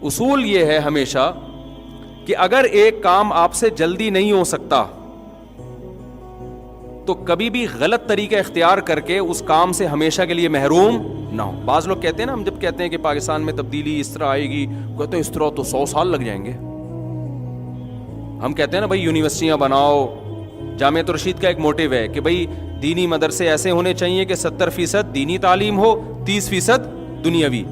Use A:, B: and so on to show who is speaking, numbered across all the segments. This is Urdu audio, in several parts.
A: اصول یہ ہے ہمیشہ کہ اگر ایک کام آپ سے جلدی نہیں ہو سکتا تو کبھی بھی غلط طریقہ اختیار کر کے اس کام سے ہمیشہ کے لیے محروم نہ ہو. بعض لوگ کہتے ہیں نا, ہم جب کہتے ہیں کہ پاکستان میں تبدیلی اس طرح آئے گی, کہتے ہیں اس طرح تو 100 سال لگ جائیں گے. ہم کہتے ہیں نا بھائی یونیورسٹیاں بناؤ, جامعۃ الرشید کا ایک موٹیو ہے کہ بھائی دینی مدرسے ایسے ہونے چاہیے کہ 70% دینی تعلیم ہو, 30% دنیاوی,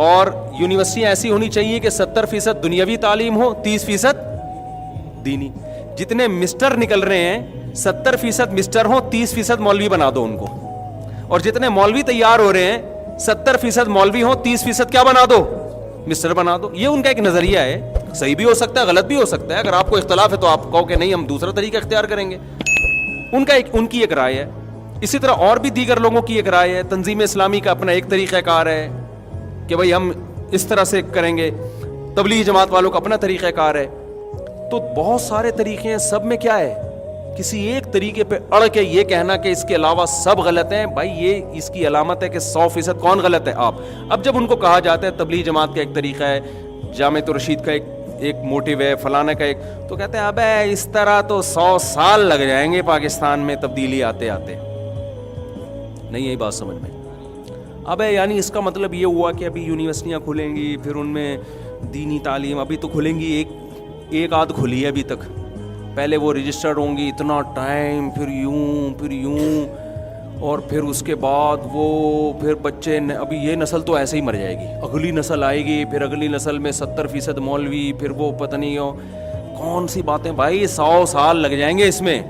A: اور یونیورسٹیاں ایسی ہونی چاہیے کہ 70% دنیاوی تعلیم ہو, 30% دینی. جتنے مسٹر نکل رہے ہیں 70% مسٹر ہوں, 30% مولوی بنا دو ان کو, اور جتنے مولوی تیار ہو رہے ہیں 70% مولوی ہوں, 30% کیا بنا دو, مسٹر بنا دو. یہ ان کا ایک نظریہ ہے, صحیح بھی ہو سکتا ہے, غلط بھی ہو سکتا ہے. اگر آپ کو اختلاف ہے تو آپ کہو کہ نہیں ہم دوسرا طریقہ اختیار کریں گے. ان کی ایک رائے ہے. اسی طرح اور بھی دیگر لوگوں کی ایک رائے ہے. تنظیم اسلامی کا اپنا ایک طریقہ کار ہے کہ بھائی ہم اس طرح سے کریں گے. تبلیغ جماعت والوں کا اپنا طریقہ کار ہے. تو بہت سارے طریقے ہیں, سب میں کیا ہے, کسی ایک طریقے پہ اڑ کے یہ کہنا کہ اس کے علاوہ سب غلط ہیں, بھائی یہ اس کی علامت ہے کہ 100% کون غلط ہے آپ. اب جب ان کو کہا جاتا ہے تبلیغ جماعت کا ایک طریقہ ہے, جامعۃ الرشید کا ایک موٹیو ہے, فلانا کا ایک, تو کہتے ہیں ابے اس طرح تو 100 سال لگ جائیں گے پاکستان میں تبدیلی آتے آتے. نہیں یہی بات سمجھ میں. ابے یعنی اس کا مطلب یہ ہوا کہ ابھی یونیورسٹیاں کھلیں گی, پھر ان میں دینی تعلیم ابھی تو کھلیں گی, ایک آدھ کھلی ہے ابھی تک, پہلے وہ رجسٹرڈ ہوں گی, اتنا ٹائم, پھر یوں, اور پھر اس کے بعد وہ پھر بچے, ابھی یہ نسل تو ایسے ہی مر جائے گی, اگلی نسل آئے گی, پھر اگلی نسل میں 70% مولوی, پھر وہ پتہ نہیں ہو کون سی باتیں. بھائی 100 سال لگ جائیں گے اس میں.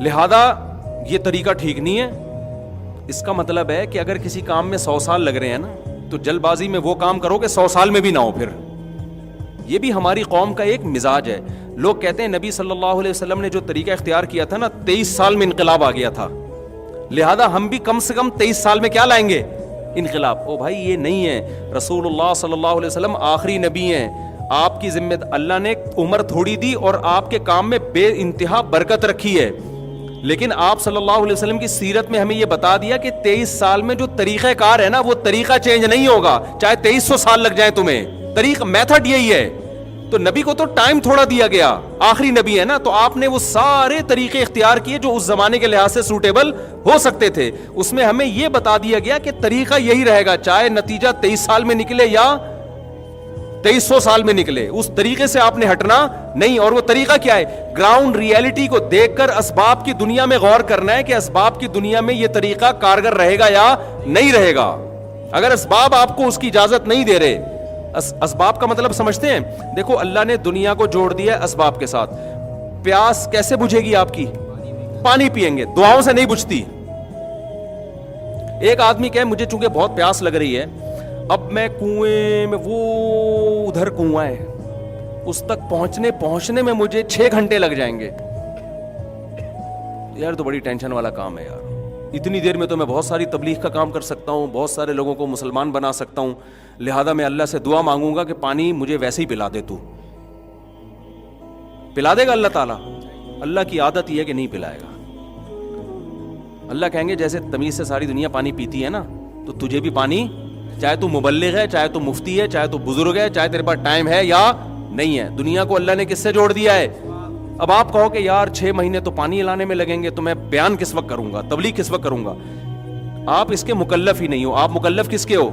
A: لہذا یہ طریقہ ٹھیک نہیں ہے. اس کا مطلب ہے کہ اگر کسی کام میں 100 سال لگ رہے ہیں نا, تو جلد بازی میں وہ کام کرو کہ 100 سال میں بھی نہ ہو. پھر یہ بھی ہماری قوم کا ایک مزاج ہے. لوگ کہتے ہیں نبی صلی اللہ علیہ وسلم نے جو طریقہ اختیار کیا تھا نا, 23 سال میں انقلاب آ گیا تھا, لہذا ہم بھی کم سے کم 23 سال میں کیا لائیں گے, انقلاب. او بھائی یہ نہیں ہے. رسول اللہ صلی اللہ علیہ وسلم آخری نبی ہیں, آپ کی ذمہ اللہ نے عمر تھوڑی دی اور آپ کے کام میں بے انتہا برکت رکھی ہے, لیکن آپ صلی اللہ علیہ وسلم کی سیرت میں ہمیں یہ بتا دیا کہ 23 سال میں جو طریقہ کار ہے نا, وہ طریقہ چینج نہیں ہوگا, چاہے 2300 سال لگ جائیں تمہیں. طریقہ میتھڈ یہی ہے. تو نبی کو تو ٹائم تھوڑا دیا گیا, آخری نبی ہے نا, تو آپ نے وہ سارے طریقے اختیار کیے جو اس زمانے کے لحاظ سے سوٹیبل ہو سکتے تھے. اس میں ہمیں یہ بتا دیا گیا کہ طریقہ یہی رہے گا, چاہے نتیجہ 23 سال میں نکلے یا 2300 سال میں نکلے, اس طریقے سے آپ نے ہٹنا نہیں. اور وہ طریقہ کیا ہے, گراؤنڈ ریئلٹی کو دیکھ کر اسباب کی دنیا میں غور کرنا ہے کہ اسباب کی دنیا میں یہ طریقہ کارگر رہے گا یا نہیں رہے گا. اگر اسباب آپ کو اس کی اجازت نہیں دے رہے, اسباب کا مطلب سمجھتے ہیں, دیکھو اللہ نے دنیا کو جوڑ دیا ہے اسباب کے ساتھ. پیاس کیسے بجھے گی آپ کی, پانی پیئیں گے, دعاؤں سے نہیں بجھتی. ایک آدمی کہے مجھے چونکہ بہت پیاس لگ رہی ہے, اب میں کنویں میں, وہ ادھر کنواں ہے, اس تک پہنچنے میں مجھے 6 گھنٹے لگ جائیں گے. یار تو بڑی ٹینشن والا کام ہے یار, اتنی دیر میں تو میں بہت ساری تبلیغ کا کام کر سکتا ہوں, بہت سارے لوگوں کو مسلمان بنا سکتا ہوں. لہذا میں اللہ سے دعا مانگوں گا کہ پانی مجھے ویسے ہی پلا دے, تو پلا دے گا اللہ تعالیٰ؟ اللہ کی عادت یہ ہے کہ نہیں پلائے گا. اللہ کہیں گے جیسے تمیز سے ساری دنیا پانی پیتی ہے نا, تو تجھے بھی پانی, چاہے تو مبلغ ہے, چاہے تو مفتی ہے, چاہے تو بزرگ ہے, چاہے تیرے پاس ٹائم ہے یا نہیں ہے, دنیا کو اللہ نے کس سے جوڑ دیا ہے. اب آپ کہو کہ یار 6 مہینے تو پانی لانے میں لگیں گے, تو میں بیان کس وقت کروں گا, تبلیغ کس وقت کروں گا؟ آپ اس کے مکلف ہی نہیں ہو. آپ مکلف کس کے ہو؟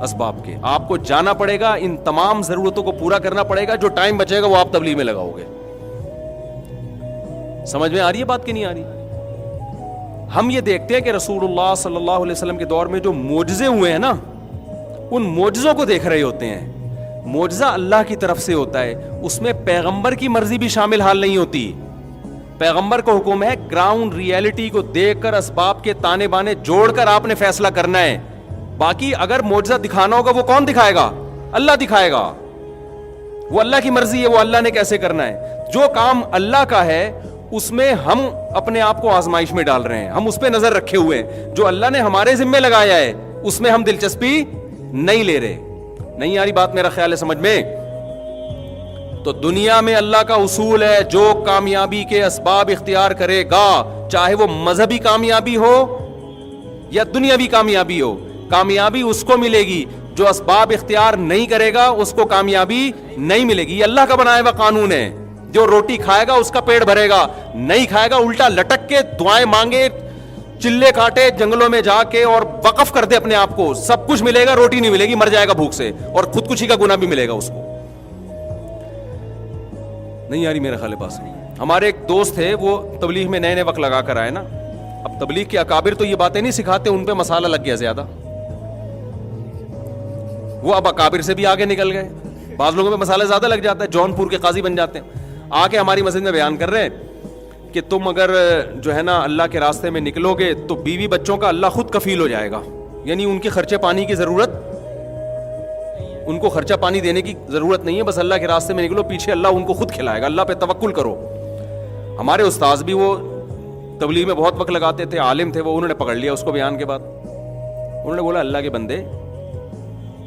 A: اسباب کے. آپ کو جانا پڑے گا, ان تمام ضرورتوں کو پورا کرنا پڑے گا, جو ٹائم بچے گا وہ آپ تبلیغ میں لگاؤ گے. سمجھ میں آ رہی ہے بات کہ نہیں آ رہی؟ ہم یہ دیکھتے ہیں کہ رسول اللہ صلی اللہ علیہ وسلم کے دور میں جو معجزے ہوئے ہیں نا, ان معجزوں کو دیکھ رہے ہوتے ہیں. معجزہ اللہ کی طرف سے ہوتا ہے, اس میں پیغمبر کی مرضی بھی شامل حال نہیں ہوتی. پیغمبر کو حکم ہے گراؤنڈ ریئلٹی کو دیکھ کر اسباب کے تانے بانے جوڑ کر آپ نے فیصلہ کرنا ہے. باقی اگر معجزہ دکھانا ہوگا وہ کون دکھائے گا؟ اللہ دکھائے گا. وہ اللہ کی مرضی ہے, وہ اللہ نے کیسے کرنا ہے. جو کام اللہ کا ہے اس میں ہم اپنے آپ کو آزمائش میں ڈال رہے ہیں, ہم اس پہ نظر رکھے ہوئے ہیں. جو اللہ نے ہمارے ذمہ لگایا ہے اس میں ہم دلچسپی نہیں لے رہے. نہیں آ رہی بات میرا خیال ہے سمجھ میں؟ تو دنیا میں اللہ کا اصول ہے, جو کامیابی کے اسباب اختیار کرے گا, چاہے وہ مذہبی کامیابی ہو یا دنیاوی کامیابی ہو, کامیابی اس کو ملے گی جو اسباب اختیار نہیں کرے گا، اس کو کامیابی نہیں ملے گی. یہ اللہ کا بنایا ہوا قانون ہے. جو روٹی کھائے گا اس کا پیٹ بھرے گا، نہیں کھائے گا الٹا لٹک کے دعائیں مانگے، چلے کاٹے جنگلوں میں جا کے اور وقف کر دے اپنے آپ کو، سب کچھ ملے گا، روٹی نہیں ملے گی، مر جائے گا بھوک سے، اور خودکشی کا گناہ بھی ملے گا اس کو. نہیں آ رہی میرے خیال پاس. ہمارے ایک دوست تھے، وہ تبلیغ میں نئے نئے وقت لگا کر آئے نا. اب تبلیغ کے اکابر تو یہ باتیں نہیں سکھاتے، ان پہ مسالہ لگ گیا زیادہ. وہ اب اکابر سے بھی آگے نکل گئے. بعض لوگوں پہ مسالہ زیادہ لگ جاتا ہے، جون پور کے قاضی بن جاتے ہیں. آ کے ہماری مسجد میں بیان کر رہے ہیں کہ تم اگر جو ہے نا اللہ کے راستے میں نکلو گے تو بیوی بچوں کا اللہ خود کفیل ہو جائے گا. یعنی ان کے خرچے پانی کی ضرورت، ان کو خرچہ پانی دینے کی ضرورت نہیں ہے، بس اللہ کے راستے میں نکلو، پیچھے اللہ ان کو خود کھلائے گا، اللہ پہ توکل کرو. ہمارے استاذ بھی وہ تبلیغ میں بہت وقت لگاتے تھے، عالم تھے وہ، انہوں نے پکڑ لیا اس کو بیان کے بعد. انہوں نے بولا اللہ کے بندے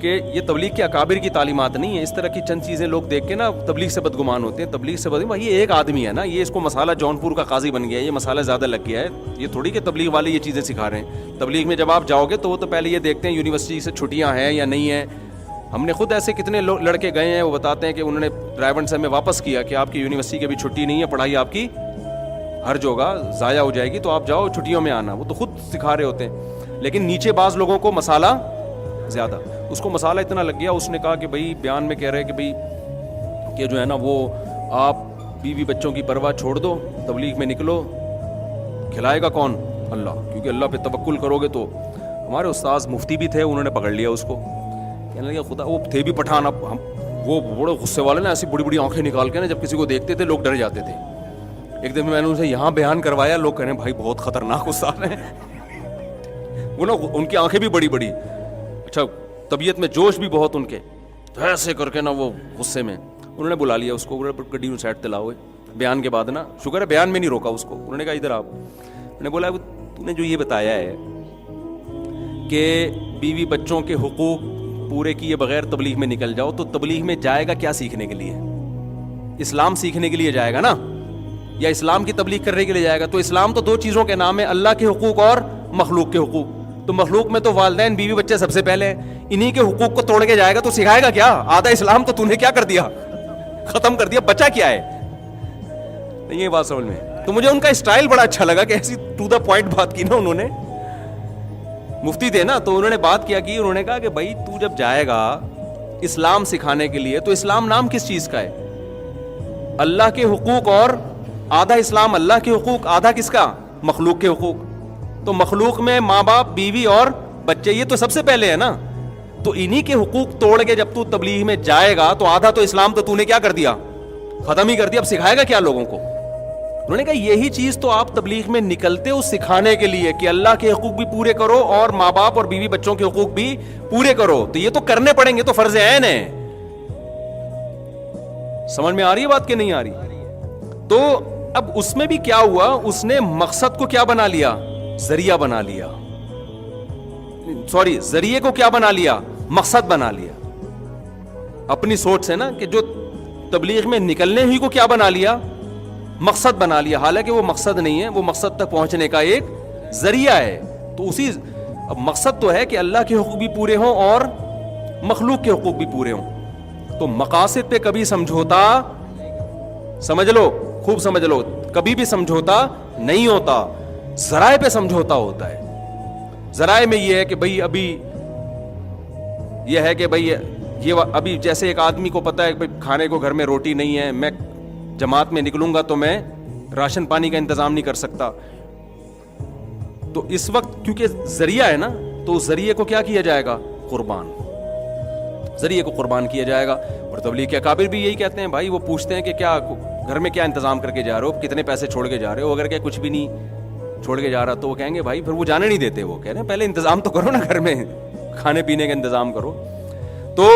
A: کہ یہ تبلیغ کے اکابر کی تعلیمات نہیں ہے. اس طرح کی چند چیزیں لوگ دیکھ کے نا تبلیغ سے بدگمان ہوتے ہیں. تبلیغ سے بدگمان، یہ ایک آدمی ہے نا، یہ اس کو مسالہ جون پور کا قاضی بن گیا ہے، یہ مسالہ زیادہ لگ گیا ہے. یہ تھوڑی کہ تبلیغ والے یہ چیزیں سکھا رہے ہیں. تبلیغ میں جب آپ جاؤ گے تو وہ تو پہلے یہ دیکھتے ہیں یونیورسٹی سے چھٹیاں ہیں یا نہیں ہیں. ہم نے خود ایسے کتنے لڑکے گئے ہیں، وہ بتاتے ہیں کہ انہوں نے ڈرائیور سے ہمیں واپس کیا کہ آپ کی یونیورسٹی کی بھی چھٹی نہیں ہے، پڑھائی آپ کی ہر جگہ ضائع ہو جائے گی، تو آپ جاؤ چھٹیوں میں آنا. وہ تو خود سکھا رہے ہوتے ہیں. لیکن نیچے بعض لوگوں کو مسالہ زیادہ، اس کو مسالہ اتنا لگ گیا، اس نے کہا کہ بھائی بیان میں کہہ رہے کہ بھائی کہ جو ہے نا وہ آپ بیوی بچوں کی پرواہ چھوڑ دو، تبلیغ میں نکلو، کھلائے گا کون؟ اللہ. کیونکہ اللہ پہ توکل کرو گے تو. ہمارے استاذ مفتی بھی تھے، انہوں نے پکڑ لیا اس کو. کہنے لگا خدا، وہ تھے بھی پٹھان، اب ہم وہ بڑے غصے والے نا، ایسی بڑی بڑی آنکھیں نکال کے نا جب کسی کو دیکھتے تھے لوگ ڈر جاتے تھے. ایک دن میں نے ان سے یہاں بیان کروایا، لوگ کہہ رہے ہیں بھائی بہت خطرناک استاد ہیں. وہ نا ان کی آنکھیں بھی بڑی بڑی، اچھا طبیعت میں جوش بھی بہت ان کے، تو ایسے کر کے نا وہ غصے میں انہوں نے بلا لیا اس کو، گڈی میں سائڈ دلاؤ. بیان کے بعد نا شکر ہے بیان میں نہیں روکا اس کو. انہوں نے کہا ادھر آپ. انہوں نے بولا تو نے جو یہ بتایا ہے کہ بیوی بچوں کے حقوق پورے کیے بغیر تبلیغ میں نکل جاؤ، تو تبلیغ میں جائے گا کیا سیکھنے کے لیے؟ اسلام سیکھنے کے لیے جائے گا نا، یا اسلام کی تبلیغ کرنے کے لیے جائے گا؟ تو اسلام تو دو چیزوں کے نام ہے، اللہ کے حقوق اور مخلوق کے حقوق. تو مخلوق میں تو والدین بیوی بچے سب سے پہلے ہیں، انہی کے حقوق کو توڑ کے جائے گا تو سکھائے گا کیا؟ آدھا اسلام تو تو نے کیا کر دیا، ختم کر دیا، بچا کیا ہے؟ نہیں یہ بات سمجھ میں. تو مجھے ان کا اسٹائل بڑا اچھا لگا کہ ایسی ٹو دا پوائنٹ بات کی نا انہوں نے. مفتی تھے نا، تو انہوں نے بات کیا کہ انہوں نے کہا کہ بھائی تو جب جائے گا اسلام سکھانے کے لیے، تو اسلام نام کس چیز کا ہے؟ اللہ کے حقوق، اور آدھا اسلام اللہ کے حقوق، آدھا کس کا؟ مخلوق کے حقوق. تو مخلوق میں ماں باپ، بیوی اور بچے، یہ تو سب سے پہلے ہے نا. تو انہی کے حقوق توڑ کے جب تو تبلیغ میں جائے گا تو آدھا تو اسلام تو نے کیا کر دیا، ختم ہی کر دیا. اب سکھائے گا کیا لوگوں کو؟ انہوں نے کہا یہی چیز تو آپ تبلیغ میں نکلتے ہو سکھانے کے لیے کہ اللہ کے حقوق بھی پورے کرو اور ماں باپ اور بیوی بچوں کے حقوق بھی پورے کرو. تو یہ تو کرنے پڑیں گے، تو فرض عین ہے. سمجھ میں آ رہی ہے بات کہ نہیں آ رہی؟ تو اب اس میں بھی کیا ہوا، اس نے مقصد کو کیا بنا لیا؟ ذریعہ بنا لیا. سوری، ذریعے کو کیا بنا لیا؟ مقصد بنا لیا. اپنی سوچ سے نا کہ جو تبلیغ میں نکلنے ہی کو کیا بنا لیا؟ مقصد بنا لیا. حالانکہ وہ مقصد نہیں ہے، وہ مقصد تک پہنچنے کا ایک ذریعہ ہے. تو اسی اب مقصد تو ہے کہ اللہ کے حقوق بھی پورے ہوں اور مخلوق کے حقوق بھی پورے ہوں. تو مقاصد پہ کبھی سمجھوتا، سمجھ لو، خوب سمجھ لو، کبھی بھی سمجھوتا نہیں ہوتا، ذرائع پہ سمجھوتا ہوتا ہے. ذرائع میں یہ ہے کہ بھئی ابھی یہ ہے کہ بھئی یہ ابھی جیسے ایک آدمی کو پتا ہے کہ کھانے کو گھر میں روٹی نہیں ہے، میں جماعت میں نکلوں گا تو میں راشن پانی کا انتظام نہیں کر سکتا. تو اس وقت کیونکہ ذریعہ ہے نا، تو اس ذریعے کو کیا کیا جائے گا؟ قربان. ذریعے کو قربان کیا جائے گا. اور تبلیغ کے اکابر بھی یہی کہتے ہیں. بھائی وہ پوچھتے ہیں کہ کیا گھر میں کیا انتظام کر کے جا رہے ہو، کتنے پیسے چھوڑ کے جا رہے ہو؟ اگر کہ کچھ بھی نہیں چھوڑ کے جا رہا تو وہ کہیں گے بھائی پھر وہ جانے نہیں دیتے. وہ کہہ رہے ہیں پہلے انتظام تو کرو نا، گھر میں کھانے پینے کا انتظام کرو. تو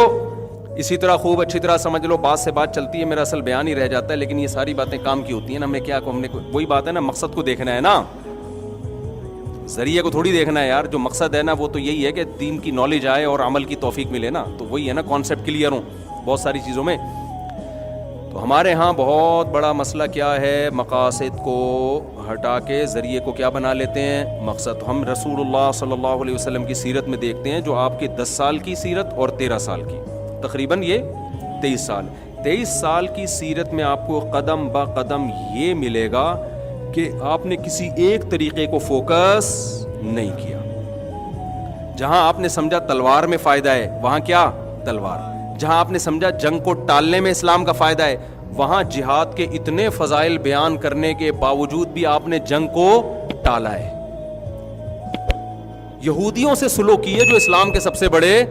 A: اسی طرح خوب اچھی طرح سمجھ لو، بات سے بات چلتی ہے، میرا اصل بیان ہی رہ جاتا ہے، لیکن یہ ساری باتیں کام کی ہوتی ہیں نا. ہم نے کیا ہم نے وہی بات ہے نا، مقصد کو دیکھنا ہے نا، ذریعے کو تھوڑی دیکھنا ہے یار. جو مقصد ہے نا وہ تو یہی ہے کہ دین کی نالج آئے اور عمل کی توفیق ملے نا. تو وہی ہے نا، کانسیپٹ کلیئر ہوں بہت ساری چیزوں میں. تو ہمارے ہاں بہت بڑا مسئلہ کیا ہے، مقاصد کو ہٹا کے ذریعے کو کیا بنا لیتے ہیں؟ مقصد. ہم رسول اللہ صلی اللہ علیہ وسلم کی سیرت میں دیکھتے ہیں جو آپ کے 10 سال کی سیرت اور 13 سال کی، تقریباً یہ 23 سال کی سیرت میں آپ کو قدم با قدم یہ ملے گا کہ آپ نے کسی ایک طریقے کو فوکس نہیں کیا. جہاں آپ نے سمجھا تلوار میں فائدہ ہے وہاں کیا؟ تلوار. جہاں آپ نے سمجھا جنگ کو ٹالنے میں اسلام کا فائدہ ہے وہاں جہاد کے اتنے فضائل بیان کرنے کے باوجود بھی آپ نے جنگ کو ٹالا ہے. یہودیوں سے سلوک کیے جو اسلام کے سب سے بڑے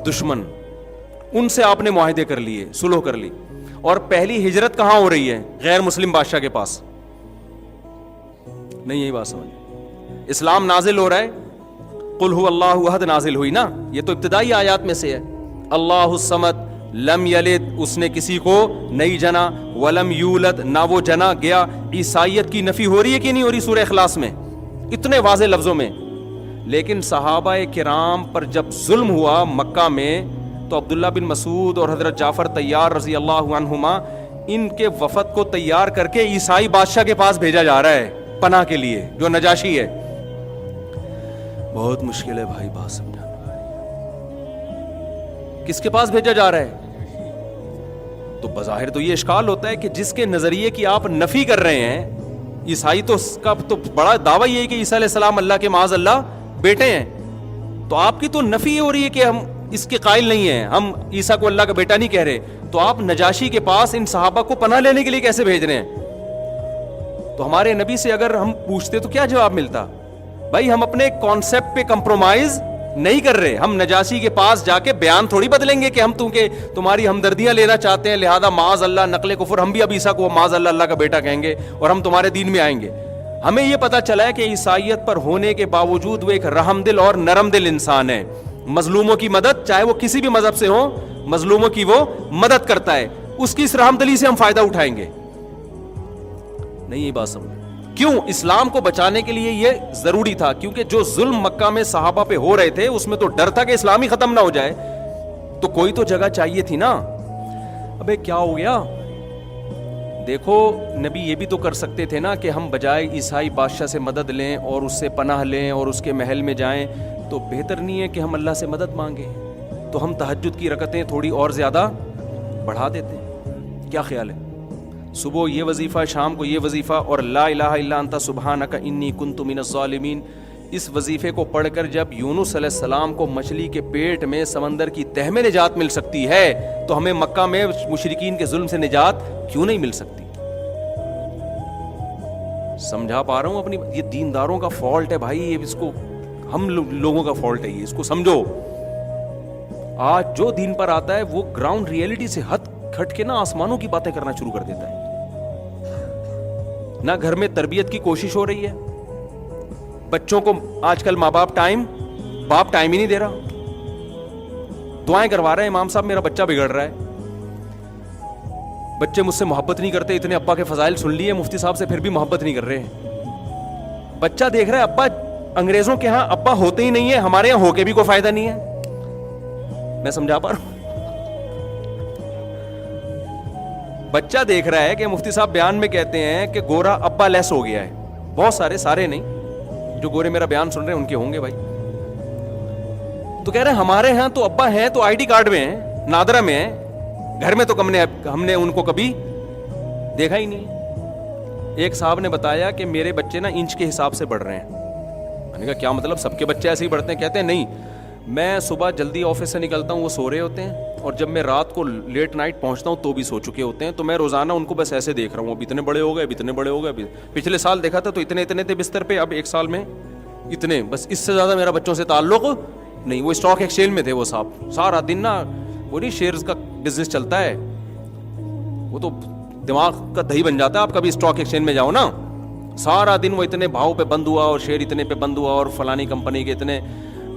A: دشمن، ان سے آپ نے معاہدے کر لیے، سلوک کر لی. اور پہلی ہجرت کہاں ہو رہی ہے؟ غیر مسلم بادشاہ کے پاس. نہیں یہی بات سمجھ. اسلام نازل ہو رہا ہے، قل هو اللہ احد نازل ہوئی نا، یہ تو ابتدائی آیات میں سے ہے. اللہ الصمد لم یلد، اس نے کسی کو نہیں جنا، ولم یولد، نہ وہ جنا گیا. عیسائیت کی نفی ہو رہی ہے کہ نہیں ہو رہی سورہ اخلاص میں اتنے واضح لفظوں میں؟ لیکن صحابہ کرام پر جب ظلم ہوا مکہ میں تو عبداللہ بن مسعود اور حضرت جعفر طیار رضی اللہ عنہما ان کے وفد کو تیار کر کے عیسائی بادشاہ کے پاس بھیجا جا رہا ہے پناہ کے لیے، جو نجاشی ہے. بہت مشکل ہے بھائی بات سمجھانا. کس کے پاس بھیجا جا رہا ہے؟ تو بظاہر تو یہ اشکال ہوتا ہے کہ جس کے نظریے کی آپ نفی کر رہے ہیں، عیسائی تو اس کا تو بڑا دعویٰ یہ ہے کہ عیسیٰ علیہ السلام اللہ کے معاذ اللہ بیٹے ہیں، تو آپ کی تو نفی ہو رہی ہے کہ ہم اس کے قائل نہیں ہیں، ہم عیسیٰ کو اللہ کا بیٹا نہیں کہہ رہے. تو آپ نجاشی کے پاس ان صحابہ کو پناہ لینے کے لیے کیسے بھیج رہے ہیں؟ تو ہمارے نبی سے اگر ہم پوچھتے تو کیا جواب ملتا؟ بھائی ہم اپنے کانسیپٹ پہ کمپرومائز نہیں کر رہے. ہم نجاشی کے پاس جا کے بیان تھوڑی بدلیں گے کہ ہم تمہاری ہمدردیاں لینا چاہتے ہیں لہذا معاذ اللہ نقل کفر، ہم بھی اب عیسیٰ کو معاذ اللہ کا بیٹا کہیں گے اور ہم تمہارے دین میں آئیں گے. ہمیں یہ پتا چلا ہے کہ عیسائیت پر ہونے کے باوجود وہ ایک رحم دل اور نرم دل انسان ہے. مظلوموں کی مدد، چاہے وہ کسی بھی مذہب سے ہوں، مظلوموں کی وہ مدد کرتا ہے. اس کی اس رحم دلی سے ہم فائدہ اٹھائیں گے؟ نہیں یہ بات سمجھ. کیوں؟ اسلام کو بچانے کے لیے یہ ضروری تھا، کیونکہ جو ظلم مکہ میں صحابہ پہ ہو رہے تھے اس میں تو ڈر تھا کہ اسلام ہی ختم نہ ہو جائے، تو کوئی تو جگہ چاہیے تھی نا. ابے کیا ہو گیا؟ دیکھو نبی یہ بھی تو کر سکتے تھے نا کہ ہم بجائے عیسائی بادشاہ سے مدد لیں اور اس سے پناہ لیں اور اس کے محل میں جائیں، تو بہتر نہیں ہے کہ ہم اللہ سے مدد مانگیں؟ تو ہم تہجد کی رکعتیں تھوڑی اور زیادہ بڑھا دیتے. کیا خیال ہے؟ صبح یہ وظیفہ، شام کو یہ وظیفہ، اور لا الہ الا انت سبحانک انی کنت من الظالمین، اس وظیفے کو پڑھ کر جب یونس علیہ السلام کو مچھلی کے پیٹ میں سمندر کی تہ میں نجات مل سکتی ہے تو ہمیں مکہ میں مشرکین کے ظلم سے نجات کیوں نہیں مل سکتی؟ سمجھا پا رہا ہوں اپنی؟ یہ دینداروں کا فالٹ ہے بھائی، یہ اس کو ہم لوگوں کا فالٹ ہے، یہ اس کو سمجھو. آج جو دین پر آتا ہے وہ گراؤنڈ ریئلٹی سے ہٹ کے نا آسمانوں کی باتیں کرنا شروع کر دیتا ہے. نہ گھر میں تربیت کی کوشش ہو رہی ہے، بچوں کو آج کل ماں باپ ٹائم ہی نہیں دے رہا. دعائیں کروا رہے ہیں امام صاحب میرا بچہ بگڑ رہا ہے، بچے مجھ سے محبت نہیں کرتے، اتنے ابا کے فضائل سن لیے مفتی صاحب سے پھر بھی محبت نہیں کر رہے ہیں. بچہ دیکھ رہا ہے ابا انگریزوں کے ہاں ابا ہوتے ہی نہیں ہے، ہمارے یہاں ہو کے بھی کوئی فائدہ نہیں ہے. میں سمجھا پا رہا ہوں؟ بچہ دیکھ رہا ہے کہ مفتی صاحب بیان میں کہتے ہیں کہ گورا ابا لیس ہو گیا ہے. بہت سارے نہیں، جو گورے میرا بیان سن رہے ہیں ان کے ہوں گے بھائی. تو کہہ رہے ہیں ہمارے ہاں تو ابا ہیں تو آئی ڈی کارڈ میں ہیں، نادرہ میں ہیں، گھر میں تو ہم نے ان کو کبھی دیکھا ہی نہیں. ایک صاحب نے بتایا کہ میرے بچے نا انچ کے حساب سے بڑھ رہے ہیں. میں نے کہا کیا مطلب؟ سب کے بچے ایسے ہی بڑھتے ہیں؟ کہتے ہیں نہیں، میں صبح جلدی آفس سے نکلتا ہوں وہ سو رہے ہوتے ہیں، اور جب میں رات کو لیٹ نائٹ پہنچتا ہوں تو بھی سو چکے ہوتے ہیں. تو میں روزانہ ان کو بس ایسے دیکھ رہا ہوں، اب اتنے بڑے ہو گئے. پچھلے سال دیکھا تھا تو اتنے تھے بستر پہ، اب ایک سال میں اتنے، بس اس سے زیادہ میرا بچوں سے تعلق نہیں. وہ اسٹاک ایکسچینج میں تھے وہ صاحب، سارا دن نا وہ نہیں شیئرز کا بزنس چلتا ہے، وہ تو دماغ کا دہی بن جاتا ہے. آپ کبھی اسٹاک ایکسچینج میں جاؤ نا، سارا دن وہ اتنے بھاؤ پہ بند ہوا اور شیئر اتنے پہ بند ہوا اور فلانی کمپنی کے اتنے.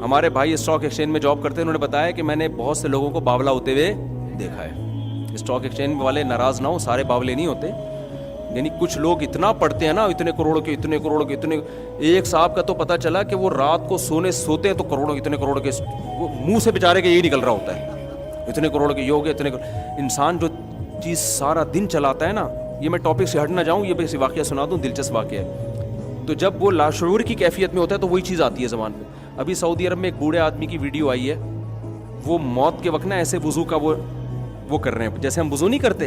A: ہمارے بھائی اسٹاک ایکسچینج میں جاب کرتے ہیں، انہوں نے بتایا کہ میں نے بہت سے لوگوں کو باولا ہوتے ہوئے دیکھا ہے. اسٹاک ایکسچینج والے ناراض نہ ہو، سارے باولے نہیں ہوتے، یعنی کچھ لوگ اتنا پڑھتے ہیں نا، اتنے کروڑ کے. ایک صاحب کا تو پتہ چلا کہ وہ رات کو سوتے ہیں تو اتنے کروڑ کے وہ منہ سے بیچارے کے یہی نکل رہا ہوتا ہے، اتنے کروڑ کے یہ ہو گئے اتنے. انسان جو چیز سارا دن چلاتا ہے نا، یہ میں ٹاپک سے ہٹ نہ جاؤں، یہ بس واقعہ سنا دوں، دلچسپ واقعہ ہے. تو جب وہ لاشعور کی کیفیت میں ہوتا ہے تو وہی چیز آتی ہے زبان پہ. ابھی سعودی عرب میں ایک بوڑھے آدمی کی ویڈیو آئی ہے, وہ موت کے وقت نا ایسے وضو کا وہ کر رہے ہیں جیسے ہم وضو نہیں کرتے,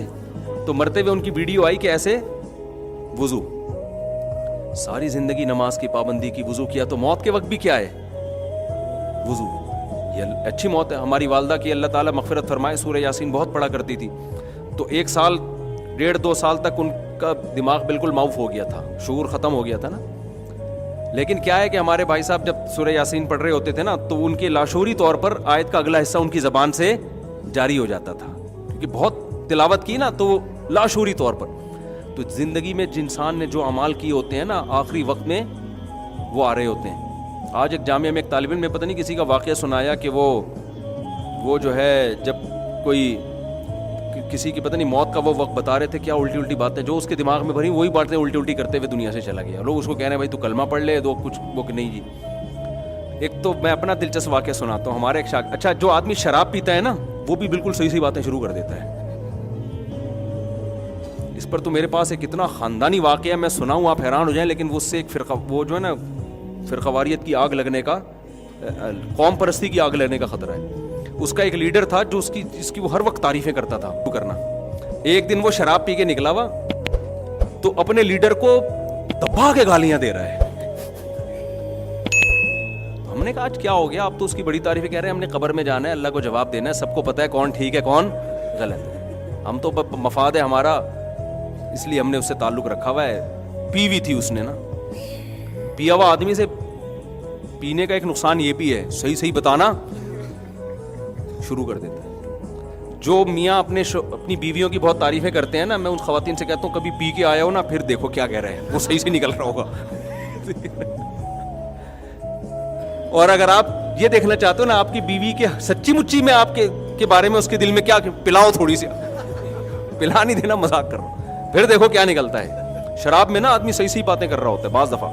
A: تو مرتے ہوئے ان کی ویڈیو آئی کہ ایسے وضو, ساری زندگی نماز کی پابندی کی, وضو کیا, تو موت کے وقت بھی کیا ہے وضو. یہ اچھی موت ہے. ہماری والدہ کی اللہ تعالیٰ مغفرت فرمائے, سورہ یاسین بہت پڑھا کرتی تھی, تو 1 سال 1.5-2 سال تک ان کا دماغ بالکل معاف ہو گیا تھا, شعور ختم ہو گیا تھا نا. لیکن کیا ہے کہ ہمارے بھائی صاحب جب سورہ یاسین پڑھ رہے ہوتے تھے نا, تو ان کے لاشعوری طور پر آیت کا اگلا حصہ ان کی زبان سے جاری ہو جاتا تھا, کیونکہ بہت تلاوت کی نا, تو لاشعوری طور پر. تو زندگی میں انسان نے جو اعمال کیے ہوتے ہیں نا, آخری وقت میں وہ آ رہے ہوتے ہیں. آج ایک جامعہ میں ایک طالب علم میں پتہ نہیں کسی کا واقعہ سنایا کہ وہ جو ہے جب کوئی کسی کی پتہ نہیں موت کا وہ وقت بتا رہے تھے, کیا الٹی باتیں جو اس کے دماغ میں بھری وہی باتیں الٹی کرتے ہوئے دنیا سے چلا گیا. لوگ اس کو کہہ رہے ہیں بھائی تو کلمہ پڑھ لے, تو کچھ وہ کہ نہیں جی. ایک تو میں اپنا دلچسپ واقعہ سناتا ہوں. ہمارے ایک اچھا جو آدمی شراب پیتا ہے نا, وہ بھی بالکل صحیح باتیں شروع کر دیتا ہے. اس پر تو میرے پاس ایک اتنا خاندانی واقعہ میں سناؤں آپ حیران ہو جائیں, لیکن وہ اس سے ایک فرقہ وہ جو ہے نا فرقواریت کی آگ لگنے کا, قوم پرستی کی آگ لگنے کا خطرہ ہے. اس کا ایک لیڈر تھا جو جس کی وہ ہر وقت تعریفیں کرتا تھا کرنا. ایک دن وہ شراب پی کے نکلا ہوا, تو اپنے لیڈر کو دبا کے گالیاں دے رہا ہے. ہم نے کہا آج کیا ہو گیا, آپ تو اس کی بڑی تعریفیں کہہ رہے ہیں, ہم نے قبر میں جانا ہے, اللہ کو جواب دینا ہے, سب کو پتہ ہے کون ٹھیک ہے کون غلط ہے, ہم تو مفاد ہے ہمارا, اس لیے ہم نے اس سے تعلق رکھا ہوا ہے. پی ہوئی تھی اس نے نا, پیا ہوا آدمی سے پینے کا ایک نقصان یہ بھی ہے, صحیح بتانا شروع کر دیتا ہے. جو میاں اپنی بیویوں کی بہت تعریفیں کرتے ہیں نا, میں ان خواتین سے کہتا ہوں کبھی پی کے آیا ہو نا, پھر دیکھو کیا کہہ رہے ہیں, وہ صحیح سے نکل رہا ہوگا. اور اگر آپ یہ دیکھنا چاہتے ہو نا آپ کی بیوی کے سچی مچی میں آپ کے بارے میں اس کے دل میں کیا, پلاؤ تھوڑی سی, پلا نہیں دینا, مذاق کر رہا ہوں, پھر دیکھو کیا نکلتا ہے. شراب میں نا آدمی صحیح باتیں کر رہا ہوتا ہے بعض دفعہ.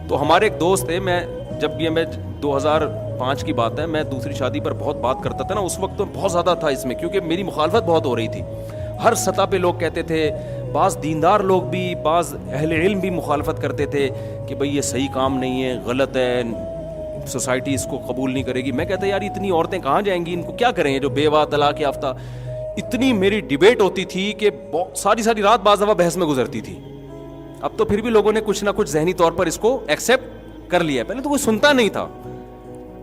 A: تو ہمارے ایک دوست تھے, میں 2005 کی بات ہے, میں دوسری شادی پر بہت بات کرتا تھا نا, اس وقت تو بہت زیادہ تھا اس میں, کیونکہ میری مخالفت بہت ہو رہی تھی. ہر سطح پہ لوگ کہتے تھے, بعض دیندار لوگ بھی, بعض اہل علم بھی مخالفت کرتے تھے کہ بھئی یہ صحیح کام نہیں ہے, غلط ہے, سوسائٹی اس کو قبول نہیں کرے گی. میں کہتا یار اتنی عورتیں کہاں جائیں گی, ان کو کیا کریں, جو بیوہ طلاق یافتہ. اتنی میری ڈیبیٹ ہوتی تھی کہ ساری رات بعض دفعہ بحث میں گزرتی تھی. اب تو پھر بھی لوگوں نے کچھ نہ کچھ ذہنی طور پر اس کو ایکسیپٹ کر لیا. پہلے تو کوئی سنتا نہیں تھا.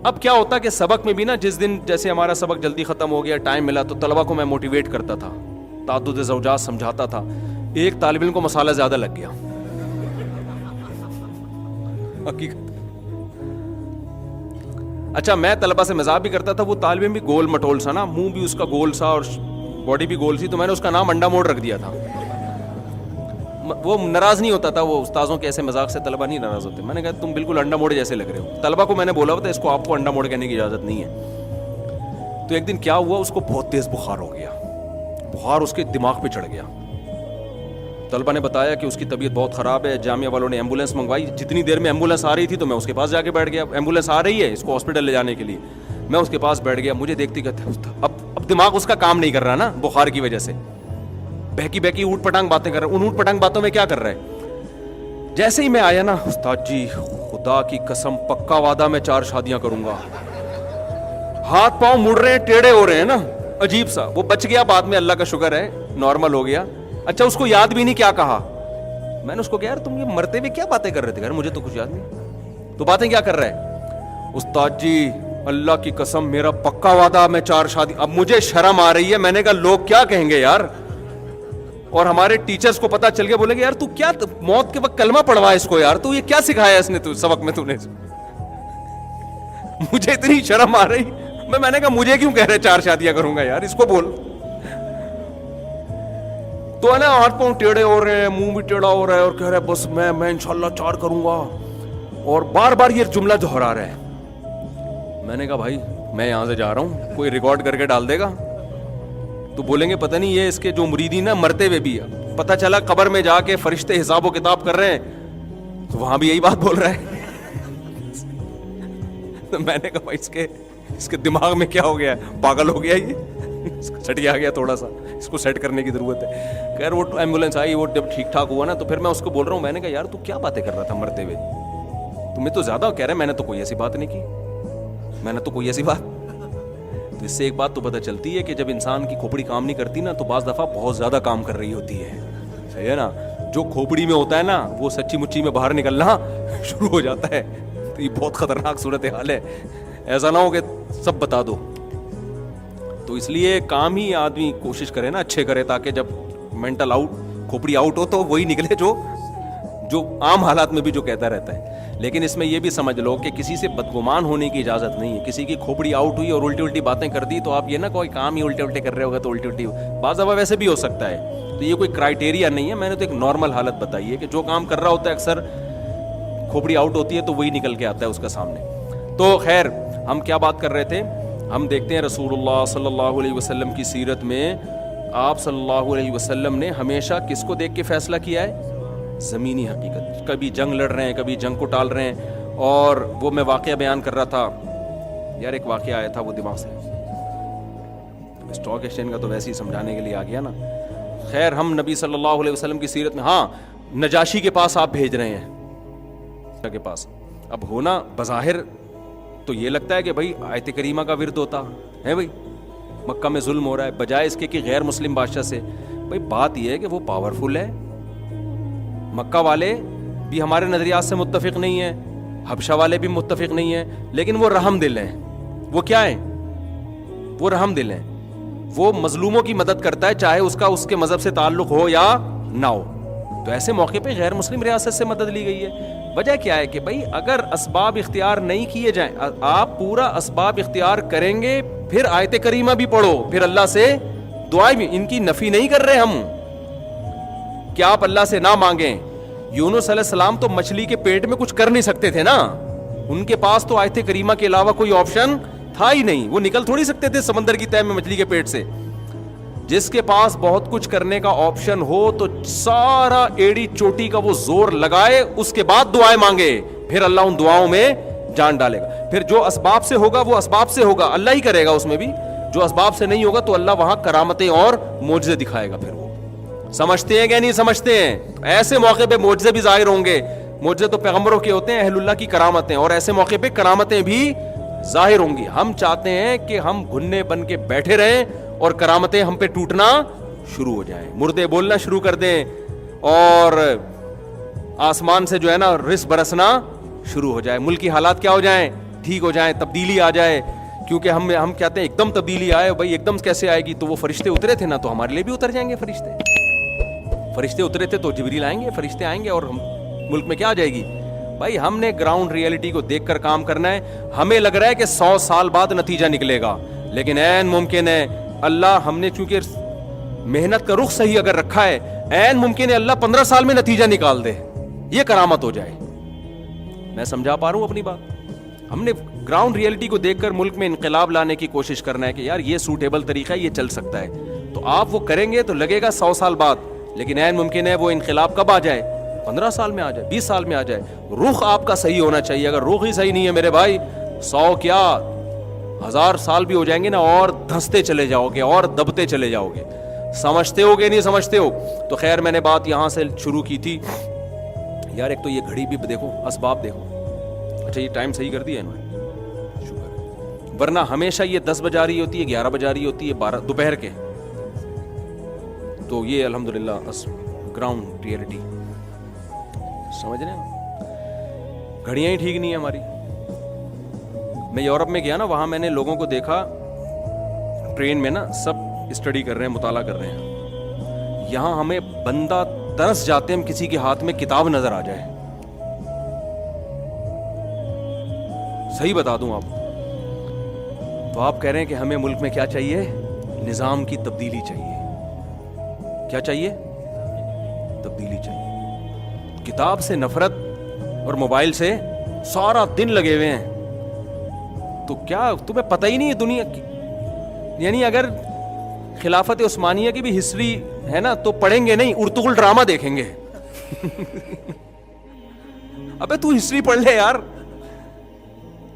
A: اب کیا ہوتا کہ سبق میں بھی نا, جس دن جیسے ہمارا سبق جلدی ختم ہو گیا, ٹائم ملا, تو طلبہ کو میں موٹیویٹ کرتا تھا, تعدد زوجات سمجھاتا تھا. ایک طالب علم کو مسئلہ زیادہ لگ گیا, حقیقت. اچھا میں طلبہ سے مزاح بھی کرتا تھا, وہ طالب علم بھی گول مٹول سا نا, منہ بھی اس کا گول سا اور باڈی بھی گول سی, تو میں نے اس کا نام انڈا موڑ رکھ دیا تھا. وہ ناراض نہیں ہوتا تھا, وہ استاذوں کے ایسے مذاق سے طلبہ نہیں ناراض ہوتے. میں نے کہا تم بالکل انڈا موڑے جیسے لگ رہے ہو. طلبہ کو میں نے بولا ہوا تھا اس کو آپ کو انڈا موڑ کہنے کی اجازت نہیں ہے. تو ایک دن کیا ہوا, اس کو بہت تیز بخار ہو گیا, بخار اس کے دماغ پہ چڑھ گیا. طلبہ نے بتایا کہ اس کی طبیعت بہت خراب ہے. جامعہ والوں نے ایمبولینس منگوائی. جتنی دیر میں ایمبولینس آ رہی تھی تو میں اس کے پاس جا کے بیٹھ گیا. ایمبولینس آ رہی ہے اس کو ہاسپٹل لے جانے کے لیے, میں اس کے پاس بیٹھ گیا. مجھے دیکھتے کہتے اب دماغ اس کا کام نہیں کر رہا نا بخار کی وجہ سے, بہکی اوٹ پٹانگ باتیں کر رہا ہے. ان اوٹ پٹانگ باتوں میں کیا کر رہا ہے, جیسے ہی میں آیا نا, استاد جی خدا کی قسم پکا وعدہ میں 4 شادیاں کروں گا. ہاتھ پاؤں مڑ رہے ہیں, ٹیڑھے ہو رہے ہیں نا, عجیب سا. وہ بچ گیا بعد میں, اللہ کا شکر ہے, نارمل ہو گیا. اچھا اس کو یاد بھی نہیں کیا کہا. میں نے اس کو کہا یار تم یہ مرتے ہوئے کیا باتیں کر رہے تھے, یار مجھے تو کچھ یاد نہیں. تو باتیں کیا کر رہے ہیں, استاد جی اللہ کی قسم میرا پکا وعدہ میں 4 شادی. اب مجھے شرم آ رہی ہے, میں نے کہا لوگ کیا کہیں گے یار, اور ہمارے ٹیچرز کو پتا چل گیا, بولیں گے یار تو کیا موت کے وقت کلمہ پڑھوا اس کو, یار تو یہ کیا سکھایا اس نے سبق میں تو نے. مجھے اتنی شرم آ رہی, میں نے کہا مجھے کیوں کہہ رہے 4 شادیاں کروں گا یار, اس کو بول. تو ہے نا ہاتھ پاؤں ٹیڑھے ہو رہے ہیں, منہ بھی ٹیڑھا ہو رہا ہے, اور کہہ رہے بس میں انشاءاللہ 4 کروں گا, اور بار بار یہ جملہ دہرا رہا ہے. میں نے کہا بھائی میں یہاں سے جا رہا ہوں, کوئی ریکارڈ کر کے ڈال دے گا تو بولیں گے پتہ نہیں یہ اس کے جو مریدین نا مرتے ہوئے بھی, پتہ چلا قبر میں جا کے فرشتے حساب و کتاب کر رہے ہیں, تو وہاں بھی یہی بات بول رہا ہے. تو میں نے کہا بھائی اس کے دماغ میں کیا ہو گیا ہے, پاگل ہو گیا یہ. سٹ گیا تھوڑا سا, اس کو سیٹ کرنے کی ضرورت ہے. خیر وہ ایمبولینس آئی, وہ جب ٹھیک ٹھاک ہوا نا تو پھر میں اس کو بول رہا ہوں, میں نے کہا یار تو کیا باتیں کر رہا تھا مرتے ہوئے, تمہیں تو زیادہ کہہ رہے, میں نے تو کوئی ایسی بات نہیں کی, میں نے تو کوئی ایسی بات. تو اس سے ایک بات تو پتہ چلتی ہے کہ جب انسان کی کھوپڑی کام نہیں کرتی نا تو بعض دفعہ بہت زیادہ کام کر رہی ہوتی ہے, صحیح ہے نا. جو کھوپڑی میں ہوتا ہے نا وہ سچی مچی میں باہر نکلنا شروع ہو جاتا ہے. تو یہ بہت خطرناک صورت حال ہے, ایسا نہ ہو کہ سب بتا دو. تو اس لیے کام ہی آدمی کوشش کرے نا اچھے کرے, تاکہ جب مینٹل آؤٹ کھوپڑی آؤٹ ہو تو وہی نکلے جو عام حالات میں بھی جو کہتا رہتا ہے. لیکن اس میں یہ بھی سمجھ لو کہ کسی سے بدگمان ہونے کی اجازت نہیں ہے. کسی کی کھوپڑی آؤٹ ہوئی اور الٹی الٹی باتیں کر دی تو آپ یہ نہ کوئی کام ہی الٹے الٹے کر رہے ہوگا تو الٹی الٹی, بعض دفعہ ویسے بھی ہو سکتا ہے. تو یہ کوئی کرائٹیریا نہیں ہے, میں نے تو ایک نارمل حالت بتائی ہے کہ جو کام کر رہا ہوتا ہے اکثر کھوپڑی آؤٹ ہوتی ہے تو وہی نکل کے آتا ہے اس کا سامنے. تو خیر ہم کیا بات کر رہے تھے, ہم دیکھتے ہیں رسول اللہ صلی اللہ علیہ وسلم کی سیرت میں آپ صلی اللہ علیہ وسلم نے ہمیشہ کس کو دیکھ کے فیصلہ کیا ہے, زمینی حقیقت. کبھی جنگ لڑ رہے ہیں, کبھی جنگ کو ٹال رہے ہیں. اور وہ میں واقعہ بیان کر رہا تھا یار, ایک واقعہ آیا تھا وہ دماغ سے, اسٹاک ایکسچینج کا تو ویسے ہی سمجھانے کے لیے آ گیا نا. خیر ہم نبی صلی اللہ علیہ وسلم کی سیرت میں, ہاں نجاشی کے پاس آپ بھیج رہے ہیں کے پاس. اب ہونا بظاہر تو یہ لگتا ہے کہ بھائی آیت کریمہ کا ورد ہوتا ہے, بھائی مکہ میں ظلم ہو رہا ہے, بجائے اس کے کہ غیر مسلم بادشاہ سے. بھائی بات یہ ہے کہ وہ پاورفل ہے, مکہ والے بھی ہمارے نظریات سے متفق نہیں ہیں, حبشہ والے بھی متفق نہیں ہیں, لیکن وہ رحم دل ہیں. وہ کیا ہیں, وہ رحم دل ہیں. وہ مظلوموں کی مدد کرتا ہے چاہے اس کا اس کے مذہب سے تعلق ہو یا نہ ہو. تو ایسے موقع پہ غیر مسلم ریاست سے مدد لی گئی ہے. وجہ کیا ہے کہ بھائی اگر اسباب اختیار نہیں کیے جائیں, آپ پورا اسباب اختیار کریں گے پھر آیت کریمہ بھی پڑھو, پھر اللہ سے دعائیں بھی, ان کی نفی نہیں کر رہے ہم کہ آپ اللہ سے نہ مانگیں. یونس علیہ السلام تو مچھلی کے پیٹ میں کچھ کر نہیں سکتے تھے نا, ان کے پاس تو آیت کریمہ کے علاوہ کوئی آپشن تھا ہی نہیں, وہ نکل تھوڑی سکتے تھے سمندر کی تہہ میں مچھلی کے پیٹ سے. جس کے پاس بہت کچھ کرنے کا آپشن ہو تو سارا ایڑی چوٹی کا وہ زور لگائے, اس کے بعد دعائیں مانگے, پھر اللہ ان دعاؤں میں جان ڈالے گا. پھر جو اسباب سے ہوگا وہ اسباب سے ہوگا, اللہ ہی کرے گا اس میں بھی. جو اسباب سے نہیں ہوگا تو اللہ وہاں کرامتیں اور معجزے دکھائے گا. پھر وہ سمجھتے ہیں کہ نہیں سمجھتے ہیں, ایسے موقع پہ معجزے بھی ظاہر ہوں گے. معجزے تو پیغمبروں کے ہوتے ہیں, اہل اللہ کی کرامتیں, اور ایسے موقع پہ کرامتیں بھی ظاہر ہوں گی. ہم چاہتے ہیں کہ ہم گھنے بن کے بیٹھے رہیں اور کرامتیں ہم پہ ٹوٹنا شروع ہو جائیں, مردے بولنا شروع کر دیں, اور آسمان سے جو ہے نا رزق برسنا شروع ہو جائے, ملک کی حالات کیا ہو جائیں, ٹھیک ہو جائیں, تبدیلی آ جائے. کیونکہ ہم کہتے ہیں ایک دم تبدیلی آئے, بھائی ایک دم کیسے آئے گی, تو وہ فرشتے اترے تھے نا, تو ہمارے لیے بھی اتر جائیں گے فرشتے اترے تھے تو جبریل آئیں گے, فرشتے آئیں گے, اور ہم ملک میں کیا آ جائے گی. بھائی ہم نے گراؤنڈ ریئلٹی کو دیکھ کر کام کرنا ہے. ہمیں لگ رہا ہے کہ 100 سال بعد نتیجہ نکلے گا, لیکن عین ممکن ہے اللہ, ہم نے چونکہ محنت کا رخ صحیح اگر رکھا ہے, عین ممکن ہے اللہ 15 سال میں نتیجہ نکال دے, یہ کرامت ہو جائے. میں سمجھا پا رہا ہوں اپنی بات. ہم نے گراؤنڈ ریئلٹی کو دیکھ کر ملک میں انقلاب لانے کی کوشش کرنا ہے کہ یار یہ سوٹیبل طریقہ ہے, یہ چل سکتا ہے, تو آپ وہ کریں گے تو لگے گا 100 سال بعد, لیکن عین ممکن ہے وہ انقلاب کب آ جائے, 15 سال میں آ جائے, 20 سال میں آ جائے. رخ آپ کا صحیح ہونا چاہیے. اگر رخ ہی صحیح نہیں ہے میرے بھائی, 100 کیا 1000 سال بھی ہو جائیں گے نا, اور دھنستے چلے جاؤ گے اور دبتے چلے جاؤ گے. سمجھتے ہو کہ نہیں سمجھتے ہو. تو خیر میں نے بات یہاں سے شروع کی تھی. یار ایک تو یہ گھڑی بھی دیکھو, اسباب دیکھو. اچھا یہ ٹائم صحیح کر دیا انہوں نے, شکر. ورنہ ہمیشہ یہ 10 بجا رہی ہوتی ہے, 11 بجا رہی ہوتی ہے, 12 دوپہر کے. تو یہ الحمدللہ گراؤنڈ ریئلٹی سمجھ رہے ہیں, گھڑیاں ہی ٹھیک نہیں ہیں ہماری. میں یورپ میں گیا نا, وہاں میں نے لوگوں کو دیکھا ٹرین میں نا, سب اسٹڈی کر رہے ہیں, مطالعہ کر رہے ہیں. یہاں ہمیں بندہ ترس جاتے ہیں, ہم کسی کے ہاتھ میں کتاب نظر آ جائے. صحیح بتا دوں آپ, تو آپ کہہ رہے ہیں کہ ہمیں ملک میں کیا چاہیے, نظام کی تبدیلی چاہیے. کیا چاہیے, تبدیلی چاہیے. کتاب سے نفرت اور موبائل سے سارا دن لگے ہوئے ہیں. تو کیا تمہیں پتہ ہی نہیں ہے دنیا کی, یعنی اگر خلافت عثمانیہ کی بھی ہسٹری ہے نا تو پڑھیں گے نہیں, ارطغرل ڈرامہ دیکھیں گے. ابے تو ہسٹری پڑھ لے یار,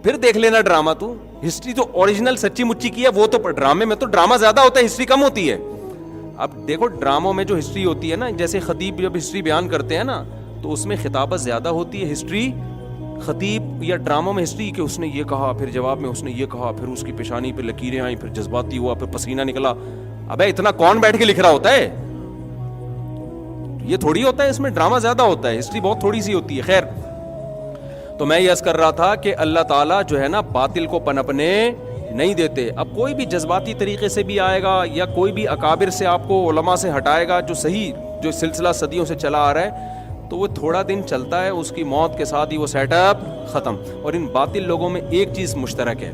A: پھر دیکھ لینا ڈرامہ. تو ہسٹری جو اوریجنل سچی مچی کی ہے وہ تو ڈرامے میں تو ڈرامہ زیادہ ہوتا ہے, ہسٹری کم ہوتی ہے. اب دیکھو ڈراموں میں جو ہسٹری ہوتی ہے نا, جیسے خطیب جب ہسٹری بیان کرتے ہیں نا تو اس میں خطابت زیادہ ہوتی ہے. ہسٹری خطیب یا ڈراموں میں ہسٹری کہ اس نے یہ کہا, پھر جواب میں اس نے یہ کہا, پھر اس کی پیشانی پہ لکیریں آئیں, پھر جذباتی ہوا, پھر پسینہ نکلا. ابے اتنا کون بیٹھ کے لکھ رہا ہوتا ہے؟ یہ تھوڑی ہوتا ہے, اس میں ڈرامہ زیادہ ہوتا ہے, ہسٹری بہت تھوڑی سی ہوتی ہے. خیر, تو میں یہ عرض کر رہا تھا کہ اللہ تعالیٰ جو ہے نا باطل کو پنپنے نہیں دیتے. اب کوئی بھی جذباتی طریقے سے بھی آئے گا یا کوئی بھی اکابر سے آپ کو علماء سے ہٹائے گا, جو صحیح جو سلسلہ صدیوں سے چلا آ رہا ہے, تو وہ تھوڑا دن چلتا ہے, اس کی موت کے ساتھ ہی وہ سیٹ اپ ختم. اور ان باطل لوگوں میں ایک چیز مشترک ہے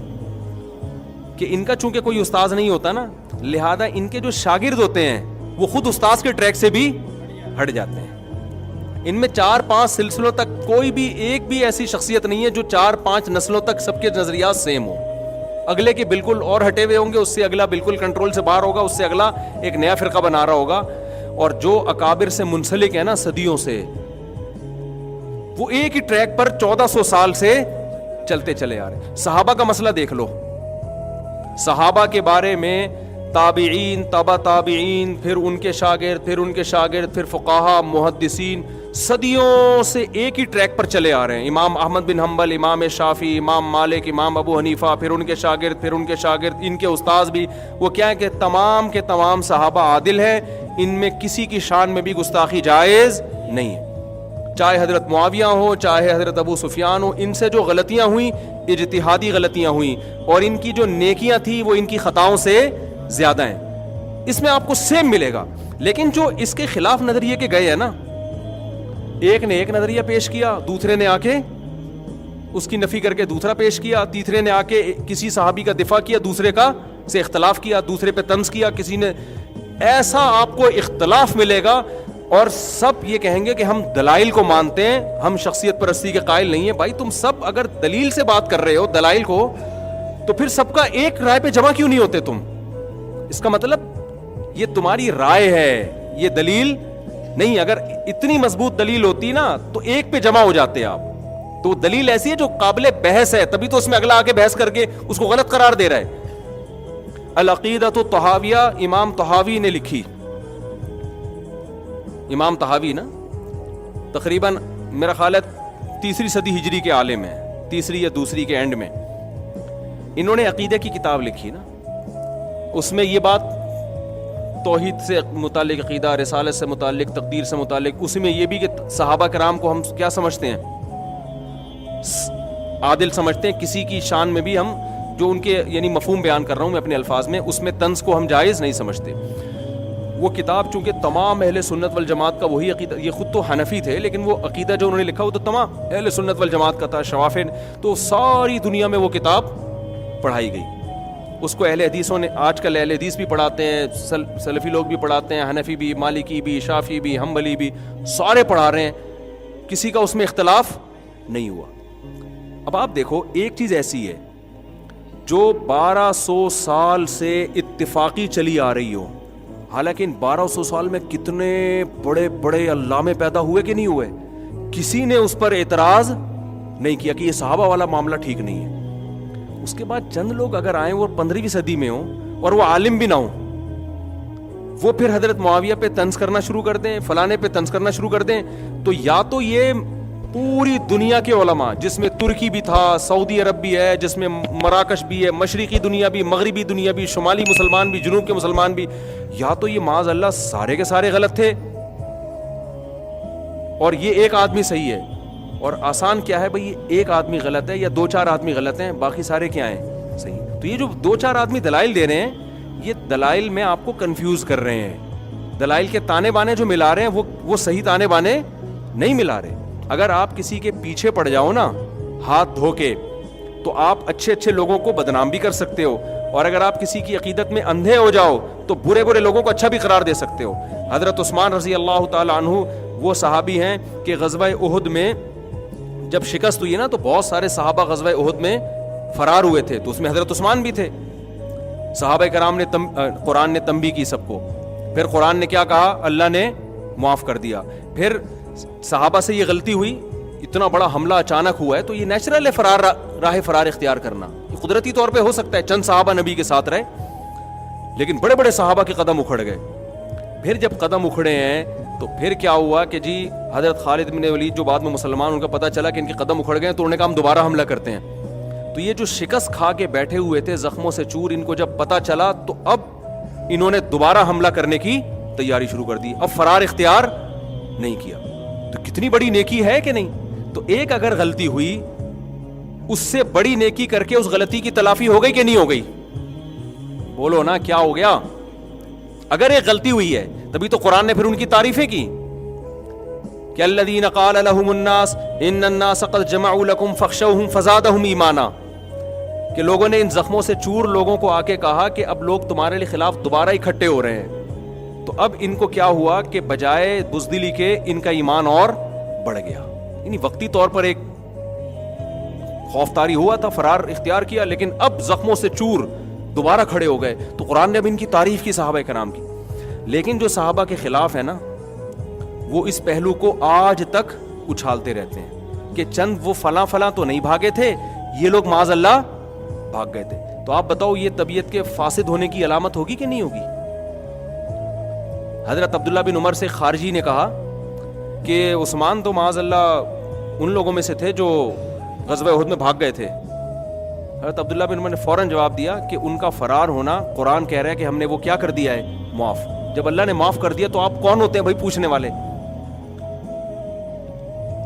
A: کہ ان کا چونکہ کوئی استاذ نہیں ہوتا نا, لہذا ان کے جو شاگرد ہوتے ہیں وہ خود استاذ کے ٹریک سے بھی ہٹ جاتے ہیں. ان میں 4-5 سلسلوں تک کوئی بھی ایک بھی ایسی شخصیت نہیں ہے جو 4-5 نسلوں تک سب کے نظریات سیم ہو. اگلے کے بالکل اور ہٹے ہوئے ہوں گے, اس سے اگلا بالکل کنٹرول سے باہر ہوگا, اس سے اگلا ایک نیا فرقہ بنا رہا ہوگا. اور جو اکابر سے منسلک ہے نا صدیوں سے, وہ ایک ہی ٹریک پر 1400 سال سے چلتے چلے آ رہے. صحابہ کا مسئلہ دیکھ لو, صحابہ کے بارے میں تابعین, تبع تابعین, پھر ان کے شاگرد, پھر ان کے شاگرد, پھر فقہا, محدثین, صدیوں سے ایک ہی ٹریک پر چلے آ رہے ہیں. امام احمد بن حنبل, امام شافعی, امام مالک, امام ابو حنیفہ, پھر ان کے شاگرد, پھر ان کے شاگرد, ان کے استاذ بھی. وہ کیا ہے کہ تمام کے تمام صحابہ عادل ہیں, ان میں کسی کی شان میں بھی گستاخی جائز نہیں ہے. چاہے حضرت معاویہ ہو, چاہے حضرت ابو سفیان ہو, ان سے جو غلطیاں ہوئیں اجتہادی غلطیاں ہوئیں, اور ان کی جو نیکیاں تھیں وہ ان کی خطاؤں سے زیادہ ہیں. اس میں آپ کو سیم ملے گا. لیکن جو اس کے خلاف نظریے کے گئے ہیں نا, ایک نے ایک نظریہ پیش کیا, دوسرے نے آ کے اس کی نفی کر کے دوسرا پیش کیا, تیسرے نے آ کے کسی صحابی کا دفاع کیا, دوسرے کا سے اختلاف کیا, دوسرے پہ طنز کیا, کسی نے ایسا آپ کو اختلاف ملے گا. اور سب یہ کہیں گے کہ ہم دلائل کو مانتے ہیں, ہم شخصیت پرستی کے قائل نہیں ہیں. بھائی تم سب اگر دلیل سے بات کر رہے ہو, دلائل کو, تو پھر سب کا ایک رائے پہ جمع کیوں نہیں ہوتے تم؟ اس کا مطلب یہ تمہاری رائے ہے, یہ دلیل نہیں. اگر اتنی مضبوط دلیل ہوتی نا تو ایک پہ جمع ہو جاتے آپ. تو دلیل ایسی ہے جو قابل بحث ہے, تبھی تو اس میں اگلا آ کے بحث کر کے اس کو غلط قرار دے رہا ہے. العقیدۃ الطحاویہ امام طحاوی نے لکھی. امام طحاوی نا تقریباً میرا خیال ہے 3 صدی ہجری کے عالم ہیں, 3 یا 2 کے اینڈ میں. انہوں نے عقیدہ کی کتاب لکھی نا, اس میں یہ بات توحید سے متعلق عقیدہ, رسالت سے متعلق, تقدیر سے متعلق, اس میں یہ بھی کہ صحابہ کرام کو ہم کیا سمجھتے ہیں, عادل سمجھتے ہیں. کسی کی شان میں بھی ہم جو ان کے یعنی مفہوم بیان کر رہا ہوں میں اپنے الفاظ میں, اس میں طنز کو ہم جائز نہیں سمجھتے. وہ کتاب چونکہ تمام اہل سنت والجماعت کا وہی عقیدہ, یہ خود تو حنفی تھے لیکن وہ عقیدہ جو انہوں نے لکھا وہ تو تمام اہل سنت والجماعت کا تھا, شوافع, تو ساری دنیا میں وہ کتاب پڑھائی گئی. اس کو اہل حدیثوں نے, آج کل اہل حدیث بھی پڑھاتے ہیں, سلفی لوگ بھی پڑھاتے ہیں, حنفی بھی, مالکی بھی, شافعی بھی, حنبلی بھی, سارے پڑھا رہے ہیں, کسی کا اس میں اختلاف نہیں ہوا. اب آپ دیکھو ایک چیز ایسی ہے جو 1200 سال سے اتفاقی چلی آ رہی ہو, حالانکہ ان 1200 سال میں کتنے بڑے بڑے علامے پیدا ہوئے کہ نہیں ہوئے, کسی نے اس پر اعتراض نہیں کیا کہ یہ صحابہ والا معاملہ ٹھیک نہیں ہے. اس کے بعد چند لوگ اگر آئیں وہ 15ویں صدی میں ہوں اور وہ عالم بھی نہ ہوں, وہ پھر حضرت معاویہ پہ طنز کرنا شروع کر دیں, فلانے پہ طنز کرنا شروع کر دیں, تو یا تو یہ پوری دنیا کے علماء, جس میں ترکی بھی تھا, سعودی عرب بھی ہے, جس میں مراکش بھی ہے, مشرقی دنیا بھی, مغربی دنیا بھی, شمالی مسلمان بھی, جنوب کے مسلمان بھی, یا تو یہ معاذ اللہ سارے کے سارے غلط تھے اور یہ ایک آدمی صحیح ہے. اور آسان کیا ہے بھئی, ایک آدمی غلط ہے یا 2-4 آدمی غلط ہیں, باقی سارے کیا ہیں صحیح. تو یہ جو 2-4 آدمی دلائل دے رہے ہیں, یہ دلائل میں آپ کو کنفیوز کر رہے ہیں. دلائل کے تانے بانے جو ملا رہے ہیں وہ صحیح تانے بانے نہیں ملا رہے. اگر آپ کسی کے پیچھے پڑ جاؤ نا ہاتھ دھو کے, تو آپ اچھے اچھے لوگوں کو بدنام بھی کر سکتے ہو, اور اگر آپ کسی کی عقیدت میں اندھے ہو جاؤ تو برے برے لوگوں کو اچھا بھی قرار دے سکتے ہو. حضرت عثمان رضی اللہ تعالی عنہ وہ صحابی ہیں کہ غزوہ احد میں جب شکست ہوئی نا تو بہت سارے صحابہ غزوہ احد میں فرار ہوئے تھے, تو اس میں حضرت عثمان بھی تھے. صحابہ کرام نے قرآن نے تنبیہ کی سب کو, پھر قرآن نے کیا کہا, اللہ نے معاف کر دیا. پھر صحابہ سے یہ غلطی ہوئی, اتنا بڑا حملہ اچانک ہوا ہے تو یہ نیچرل ہے راہ فرار اختیار کرنا. یہ قدرتی طور پہ ہو سکتا ہے, چند صحابہ نبی کے ساتھ رہے, لیکن بڑے بڑے صحابہ کے قدم اکھڑ گئے. پھر جب قدم اکھڑے ہیں تو پھر کیا ہوا کہ جی حضرت خالد بن ولید جو بعد میں مسلمان, ان کا پتہ چلا کہ ان کے قدم اکھڑ گئے, تو انہوں نے کہا ہم دوبارہ حملہ کرتے ہیں. تو یہ جو شکست کھا کے بیٹھے ہوئے تھے زخموں سے چور, ان کو جب پتہ چلا تو اب انہوں نے دوبارہ حملہ کرنے کی تیاری شروع کر دی. اب فرار اختیار نہیں کیا. تو کتنی بڑی نیکی ہے کہ نہیں. تو ایک اگر غلطی ہوئی, اس سے بڑی نیکی کر کے اس غلطی کی تلافی ہو گئی کہ نہیں ہو گئی؟ بولو نا, کیا ہو گیا؟ اگر ایک غلطی ہوئی ہے تبھی تو قرآن نے پھر ان کی تعریفیں کی کہ الذین قال لهم الناس ان الناس قد جمعوا لكم فاخشوهم فزادهم ایمانا, کہ لوگوں نے ان زخموں سے چور لوگوں کو آ کے کہا کہ اب لوگ تمہارے لیے خلاف دوبارہ اکٹھے ہو رہے ہیں. تو اب ان کو کیا ہوا کہ بجائے بزدلی کے ان کا ایمان اور بڑھ گیا. یعنی وقتی طور پر ایک خوف طاری ہوا تھا, فرار اختیار کیا, لیکن اب زخموں سے چور دوبارہ کھڑے ہو گئے. تو قرآن نے اب ان کی تعریف کی صحابہ کرام کی. لیکن جو صحابہ کے خلاف ہے نا, وہ اس پہلو کو آج تک اچھالتے رہتے ہیں کہ چند وہ فلاں فلاں تو نہیں بھاگے تھے, یہ لوگ معاذ اللہ بھاگ گئے تھے. تو آپ بتاؤ یہ طبیعت کے فاسد ہونے کی علامت ہوگی کہ نہیں ہوگی؟ حضرت عبداللہ بن عمر سے خارجی نے کہا کہ عثمان تو معاذ اللہ ان لوگوں میں سے تھے جو غزوہ احد میں بھاگ گئے تھے. حضرت عبداللہ بن عمر نے فوراً جواب دیا کہ ان کا فرار ہونا قرآن کہہ رہا ہے کہ ہم نے وہ کیا کر دیا ہے, معاف. جب اللہ نے معاف کر دیا تو آپ کون ہوتے ہیں بھائی پوچھنے والے؟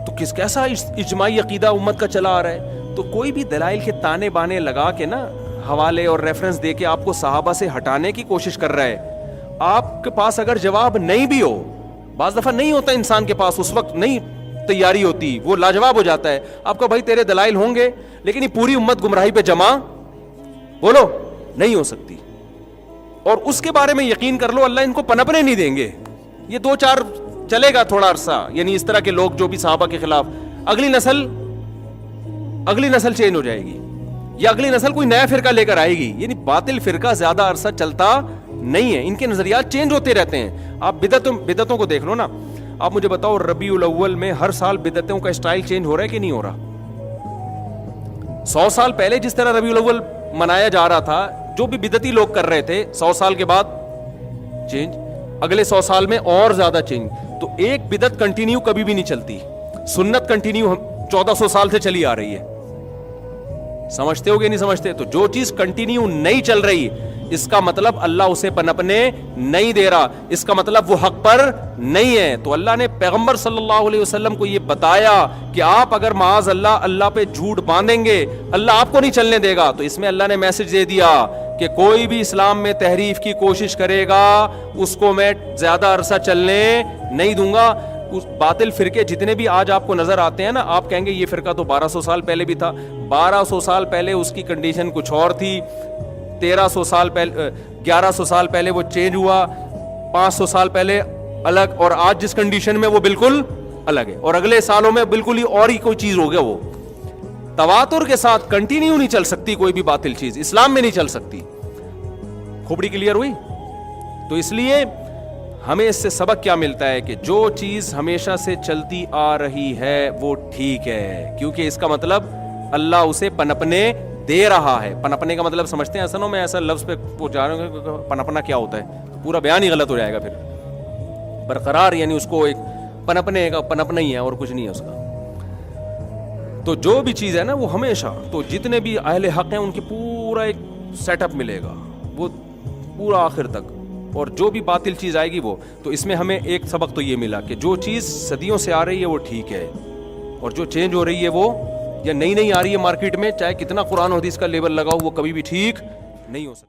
A: تو کیسا اجماعی عقیدہ امت کا چلا آ رہا ہے. تو کوئی بھی دلائل کے تانے بانے لگا کے نا, حوالے اور ریفرنس دے کے آپ کو صحابہ سے ہٹانے کی کوشش کر رہا ہے. آپ کے پاس اگر جواب نہیں بھی ہو, بعض دفعہ نہیں ہوتا انسان کے پاس, اس وقت نہیں تیاری ہوتی, وہ لاجواب ہو جاتا ہے. آپ کا بھائی تیرے دلائل ہوں گے, لیکن یہ پوری امت گمراہی پہ جمع بولو نہیں ہو سکتی. اور اس کے بارے میں یقین کر لو اللہ ان کو پنپنے نہیں دیں گے. یہ 2-4 چلے گا تھوڑا عرصہ, یعنی اس طرح کے لوگ جو بھی صحابہ کے خلاف, اگلی نسل چینج ہو جائے گی, یا اگلی نسل کوئی نیا فرقہ لے کر آئے گی. یعنی باطل فرقہ زیادہ عرصہ چلتا نہیں ہے, ان کے نظریات چینج ہوتے رہتے ہیں. آپ بدعتوں کو دیکھ لو نا. آپ مجھے بتاؤ ربیع الاول میں ہر سال بدعتوں کا اسٹائل چینج ہو رہا ہے کہ نہیں ہو رہا؟ 100 سال پہلے جس طرح ربیع الاول منایا جا رہا تھا, جو بھی بدعتی لوگ کر رہے تھے, 100 سال کے بعد چینج, اگلے 100 سال میں اور زیادہ چینج. تو ایک بدعت کنٹینیو کبھی بھی نہیں چلتی. سنت کنٹینیو 1400 سال سے چلی آ رہی ہے. سمجھتے ہو گے نہیں سمجھتے؟ تو جو چیز کنٹینیو نہیں چل رہی, اس کا مطلب اللہ اسے پنپنے نہیں دے رہا, اس کا مطلب وہ حق پر نہیں ہے. تو اللہ نے پیغمبر صلی اللہ علیہ وسلم کو یہ بتایا کہ آپ اگر معاذ اللہ پہ جھوٹ باندھیں گے, اللہ آپ کو نہیں چلنے دے گا. تو اس میں اللہ نے میسج دے دیا کہ کوئی بھی اسلام میں تحریف کی کوشش کرے گا, اس کو میں زیادہ عرصہ چلنے نہیں دوں گا. اس باطل فرقے جتنے بھی آج آپ کو نظر آتے ہیں نا, آپ کہیں گے یہ فرقہ تو 1200 سال پہلے بھی تھا. 1200 سال پہلے اس کی کنڈیشن کچھ اور تھی, 1300 سال پہلے 1100 سال پہلے وہ چینج ہوا, 500 سال پہلے الگ, اور آج جس کنڈیشن میں وہ بالکل الگ ہے, اور اگلے سالوں میں بالکل ہی اور ہی کوئی چیز ہو گیا. وہ تواتر کے ساتھ کنٹینیو نہیں چل سکتی کوئی بھی باطل چیز, اسلام میں نہیں چل سکتی. کھوپڑی کلیئر ہوئی؟ تو اس لیے ہمیں اس سے سبق کیا ملتا ہے کہ جو چیز ہمیشہ سے چلتی آ رہی ہے وہ ٹھیک ہے, کیونکہ اس کا مطلب اللہ اسے پنپنے دے رہا ہے. پنپنے کا مطلب سمجھتے ہیں؟ اصل میں ایسا لفظ پہ جا رہے ہیں, پنپنا کیا ہوتا ہے, پورا بیان ہی غلط ہو جائے گا پھر. برقرار یعنی اس کو ایک پنپنے کا پنپنا ہی ہے اور کچھ نہیں ہے اس کا. تو جو بھی چیز ہے نا وہ ہمیشہ, تو جتنے بھی اہل حق ہیں ان کی پورا ایک سیٹ اپ ملے گا وہ پورا آخر تک, اور جو بھی باطل چیز آئے گی وہ. تو اس میں ہمیں ایک سبق تو یہ ملا کہ جو چیز صدیوں سے آ رہی ہے وہ ٹھیک ہے, اور جو چینج ہو رہی ہے وہ یا نئی آ رہی ہے مارکیٹ میں, چاہے کتنا قرآن و حدیث کا لیبل لگاؤ, وہ کبھی بھی ٹھیک نہیں ہو سکتا.